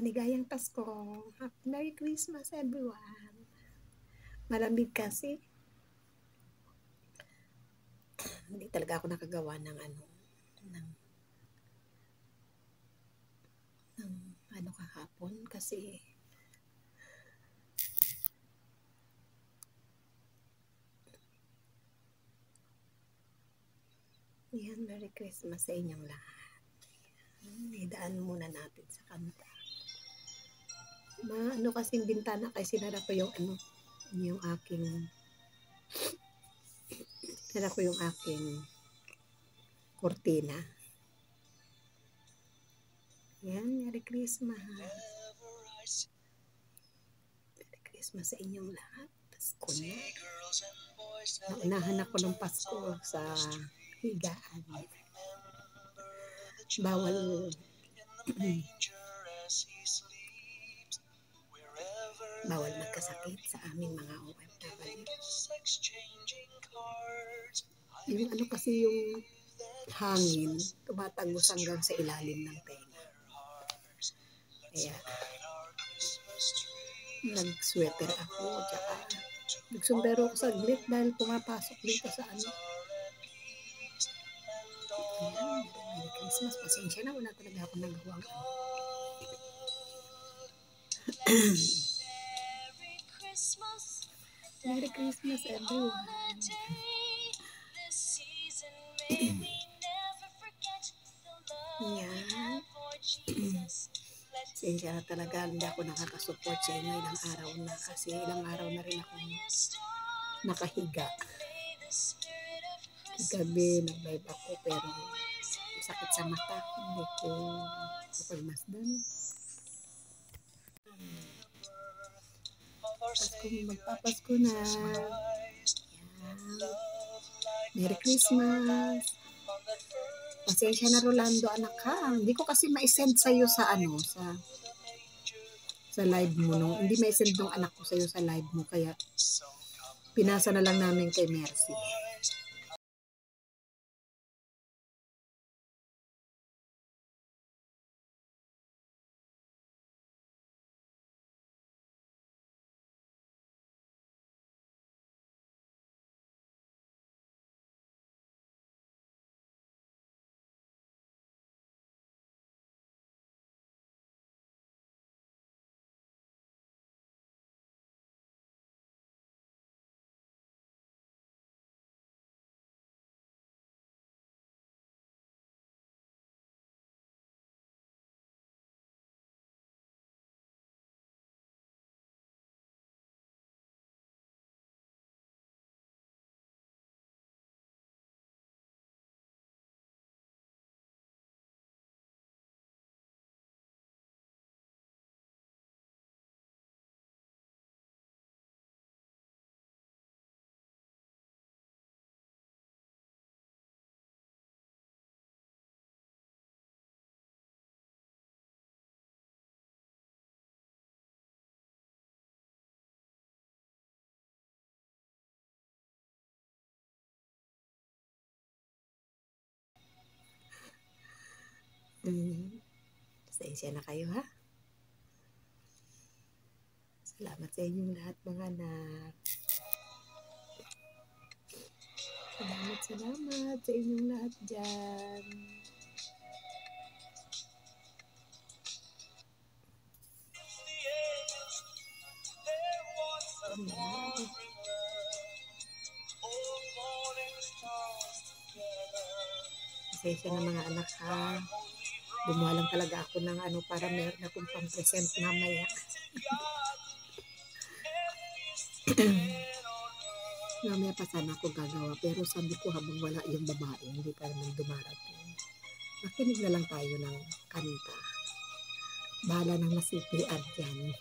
Maligayang Pasko. Merry Christmas, everyone. Malamig kasi. Hindi talaga ako nakagawa ng kahapon kasi yan, Merry Christmas sa inyong lahat. Idaan muna natin sa kanta. Kasing bintana kasi sinara ko yung aking kortina. Yan, Merry Christmas. Merry Christmas sa inyong lahat. Pasko na. Naunahan ako ng Pasko sa higaan. Bawal magkasakit sa aming mga OFW. Yung kasi yung hangin, tumatagos hanggang sa ilalim ng tenga. Kaya, nag-sweater ako, tsaka nagsumbrero ako saglit dahil pumapasok dito sa Ayan, Merry Christmas. Pasensya na, wala talaga ako nagawang Merry Christmas, everyone. Yan. Pasensya na talaga, hindi ako nakakasupport sa inyo ilang araw na kasi ilang araw na rin ako nakahiga. Gabi, nag-live ako pero sakit sa mata, hindi ko kapagmasdan. Magpapasko na. Yan. Merry Christmas. Pasensya na, Rolando, anak ha. Hindi ko kasi ma-send sa'yo sa live mo. No? Hindi ma-send ng anak ko sa'yo sa live mo. Kaya pinasa na lang namin kay Mercy. Pasensya na kayo ha. Salamat sa inyong lahat mga anak. Salamat sa inyong lahat dyan. Pasensya na mga anak ha. Gumawa lang talaga ako ng para meron akong pang-present mamaya. Mamaya pa sana ako gagawa pero sabi ko habang wala yung babae hindi pa naman dumarating. Makinig na lang tayo ng kanta. Bahala ng masipian dyan.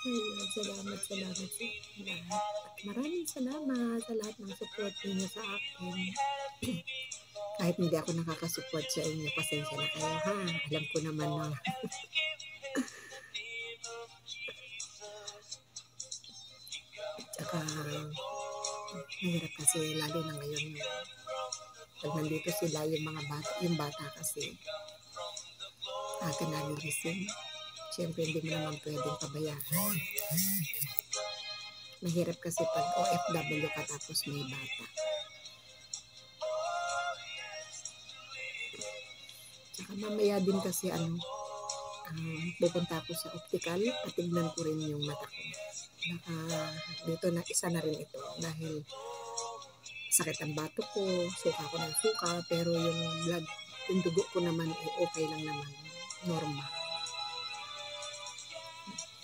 Ayun, salamat sa lahat. At maraming salamat sa lahat ng support niyo sa akin. Kahit hindi ako nakakasupport sa inyo, pasensya na kayo ha. Alam ko naman na tsaka mahirap kasi lalo na ngayon pag nandito sila yung bata kasi aga nagigising. Siyempre, hindi mo naman pwedeng pabayaan. Mahirap kasi pag OFW ka tapos may bata. Tsaka mamaya din kasi pupunta ako sa optical, patignan ko rin yung mata ko. Baka dito na isa na rin ito dahil sakit ang bato ko, suka ko ng suka, pero yung blood, yung dugo ko naman okay lang naman, normal.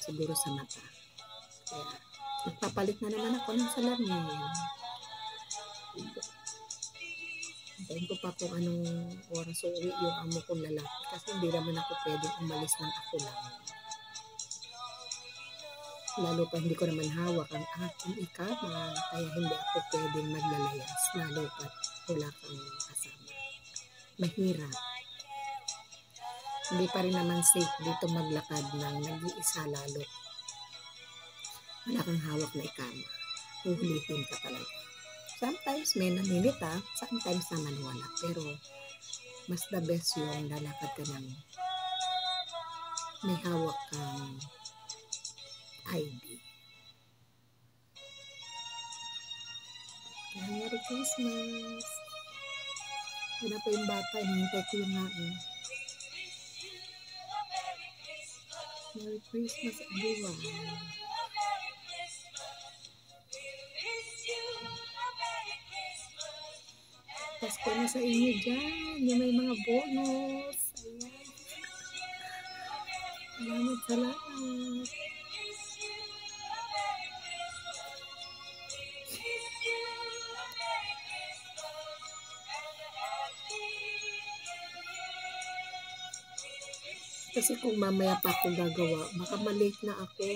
Siguro sa mata. Kaya magpapalit na naman ako ng salamin. Hintayin ko pa kung anong oras uwi yung amo kong lalaki kasi hindi naman ako pwedeng umalis ng ako lang. Lalo pa hindi ko naman hawak ang aking ikama, kaya hindi ako pwedeng maglalayas, lalo pa wala kang kasama. Mahirap. Hindi pa rin naman safe dito maglakad ng nag-iisa, lalo wala kang hawak na ikama. Huhulihin ka talaga. Sometimes may naninita, sometimes naman wala. Pero mas the best yung lalakad ka ng may hawak kang ID. Merry Christmas! Wala pa yung bata, hinihintay ko yung nain. Merry Christmas, everyone! Pasko na sa inyo dyan, yung may mga bonus. Ayan. Salamat. Kasi kung mamaya pa ako gagawa, baka malate na ako.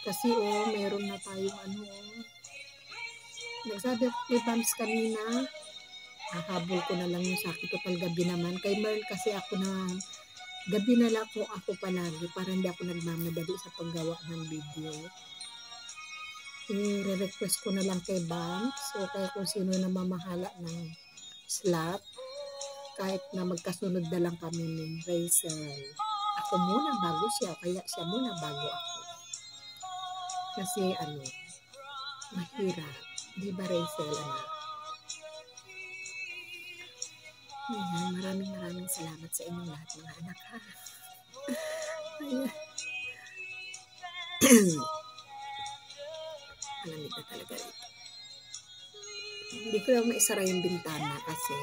Kasi meron na tayong nagsabi ako kay Bams kanina, hahabol ko na lang yung sakit ko gabi naman. Kay Merl kasi ako gabi na lang ako palagi para hindi ako nagmamadali sa paggawa ng video. I-request ko na lang kay Bams. So kaya kung sino na mamahala ng slot, kahit na magkasunod na lang kami ni Rachel. Ako muna bago siya, kaya siya muna bago ako. Kasi mahirap. Di ba Rachel, anak? Ayan, maraming salamat sa inyong lahat mga anak, ha? Ayan. Malamig na talaga rito. Hindi ko lang maisara yung bintana kasi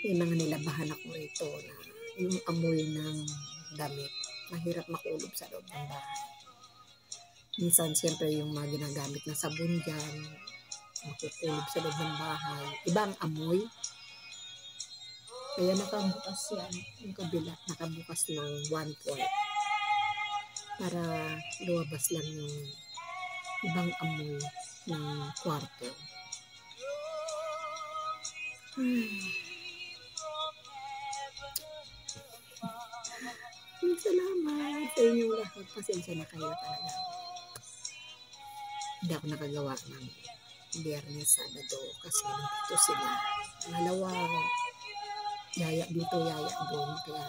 may mga nilabahan ako rito na yung amoy ng damit. Mahirap makulob sa loob ng bahay. Minsan, siyempre, yung mga ginagamit na sabon dyan, makukulob sa loob ng bahay. Ibang amoy. Kaya nakabukas yan, yung kabila, nakabukas ng 1/4 para luwabas lang yung ibang amoy ng kwarto. Salamat sa inyong lahat. Pasensya na kayo talaga. Hindi ako nakagawa ng Biyernes, Sabado kasi nandito sila. Dalawa, yaya dito, yaya doon. Kaya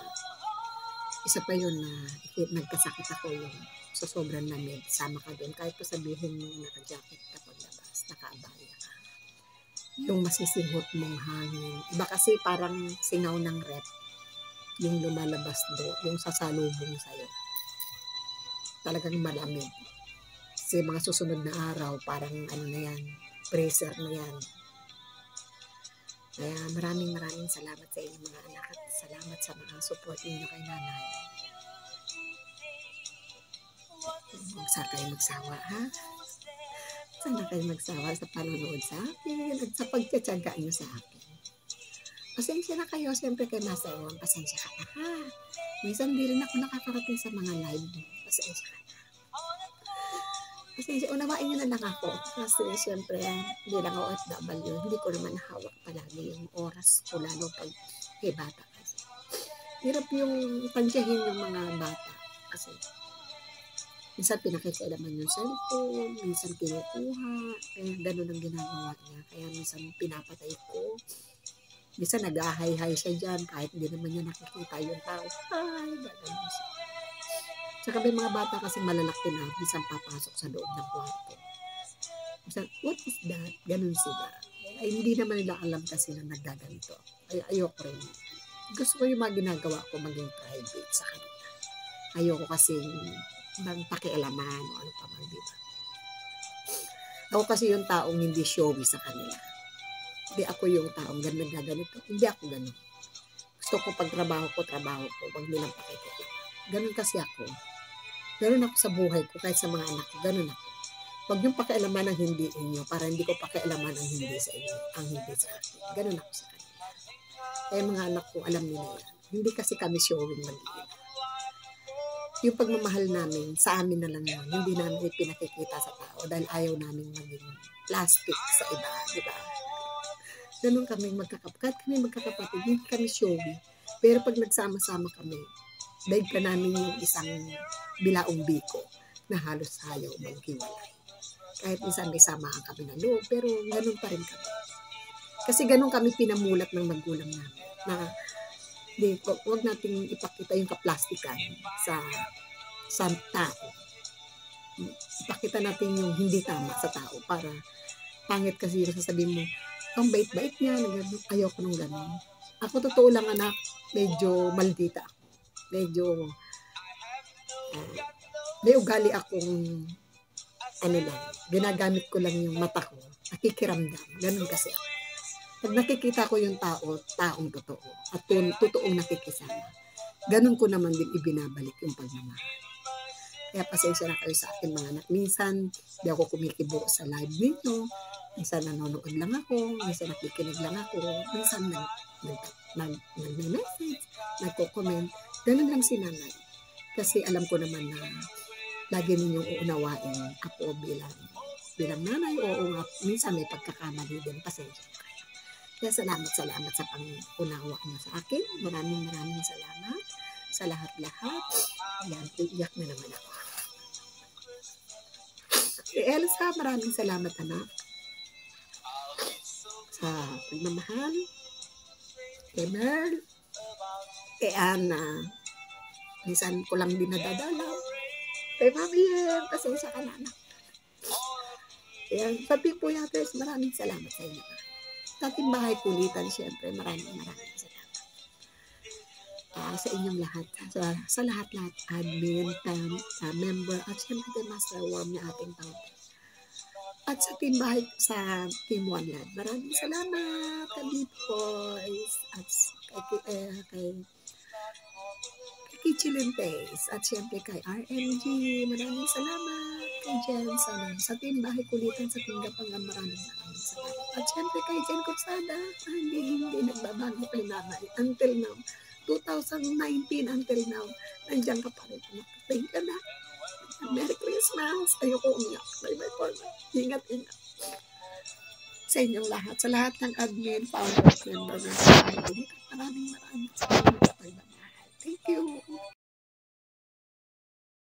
isa pa yun na nagkasakit ako yung sa sobrang lamig. Sama ka doon. Kahit pa sabihin mo naka-jacket ka paglabas, naka-abaya ka. Yung masisinghot mong hangin. Iba kasi parang singaw ng rep yung lumalabas doon, yung sasalubong sa'yo. Talagang malamig. Kasi mga susunod na araw, parang na yan, pressure na yan. Kaya maraming salamat sa inyo mga anak at salamat sa mga support ninyo kay nanay. Sana kayo magsawa, ha? Sana kayo magsawa sa panonood sa akin at sa pagtsatsaga nyo sa akin. Pasensya na kayo, siyempre kay Masa Ewan, pasensya ka na, ha? Minsan di rin ako nakakarating sa mga live. Pasensya ka na. Pasensya, unawain nyo na lang ako. Kasi siyempre, hindi lang ako OFW. Hindi ko naman hawak palagi yung oras ko, lalo pag kay bata kasi. Hirap yung tansyahin yung mga bata. Kasi minsan pinakikailaman yung cellphone, minsan kinukuha. Kaya ganun ang ginagawa niya. Kaya minsan pinapatay ko. Minsan nag-hi-hi siya dyan kahit hindi naman niya nakikita yung tao. Hi, gano'n siya. Tsaka may mga bata kasi malalaki na, minsan papasok sa loob ng kwarto. Minsan, what is that? Ganun sila. Ay, hindi naman nila alam kasi na naggaganito. Ay, ayoko rin. Gusto ko yung mga ginagawa ko maging private sa kanila. Ayoko kasi ng pakialaman o ano pa man, diba? Ako kasi yung taong hindi showy sa kanila. Hindi ako yung taong ganito. Hindi ako ganun. Gusto ko pag trabaho ko, wag nilang pakikita. Ganun kasi ako. Ganun ako sa buhay ko, kahit sa mga anak ko, ganun ako. Huwag yung pakialaman ng hindi inyo, para hindi ko pakialaman ang hindi sa inyo, ang hindi sa akin. Ganun ako sa kanila. Kaya mga anak ko, alam nila yan. Hindi kasi kami showing mag-iina. Yung pagmamahal namin, sa amin na lang yun. Hindi namin pinakikita sa tao dahil ayaw namin maging plastic sa iba, di ba? Ganun kami magkakapatid. Kahit kami magkakapatid, hindi kami showy. Pero pag nagsama-sama kami, daig ka namin yung isang bilaong biko na halos ayaw maghiwalay. Kahit minsan may samaan kami ng loob, pero ganun pa rin kami. Kasi ganun kami pinamulat ng magulang namin na huwag nating ipakita yung kaplastikan sa tao. Ipakita natin yung hindi tama sa tao para pangit kasi yung sasabihin mo, ang bait-bait niya, ayoko nung ganun. Ako totoo lang anak, medyo maldita ako. Medyo may ugali akong ginagamit ko lang yung mata ko, nakikiramdam. Ganun kasi ako. Pag nakikita ko yung taong totoo, at totoong nakikisama, ganun ko naman din ibinabalik yung pagmamahal. Kaya pasensya na kayo sa akin mga anak. Minsan, di ako kumikibo sa live ninyo. Minsan nanonood lang ako. Minsan nakikinig lang ako. Minsan nag-message, nagko-comment. Ganun lang si nanay. Kasi alam ko naman na lagi ninyong uunawain ako bilang nanay. Oo nga, minsan may pagkakamali din. Pasensya na kayo. Kaya salamat sa pang-unawa niyo sa akin. Maraming salamat sa lahat-lahat. Ayan, iiyak na naman ako. Kay Elsa, maraming salamat anak sa pagmamahal. Kay Merl, kay Ana, minsan ko lang din nadadalaw. Kay Mami Yen, pasensya ka na anak. Ayan, sa Pipo Yatters, maraming salamat sa inyo. Sa ating bahay kulitan, syempre, maraming salamat. Sa inyong lahat, sa lahat-lahat, admin, member, at syempre kay Master Worm na ating tawag. At sa team bahay, sa Team One Lab, maraming salamat, kay Boys, at kay Kichilentes, at syempre kay RMG, maraming salamat, kay Jensen, sa team bahay kulitan, sa team Gapangan, maraming salamat. At syempre kay Jen Corsada, hindi nagbabago kay nanay, until now, 2019 until now, nandiyan ka pa rin. Thank you na. Merry Christmas. Ayoko umiyak. Bye-bye po. Ingat. Sa inyong lahat. Sa lahat ng admin, founders, member, maraming salamat sa pagmamahal. Thank you.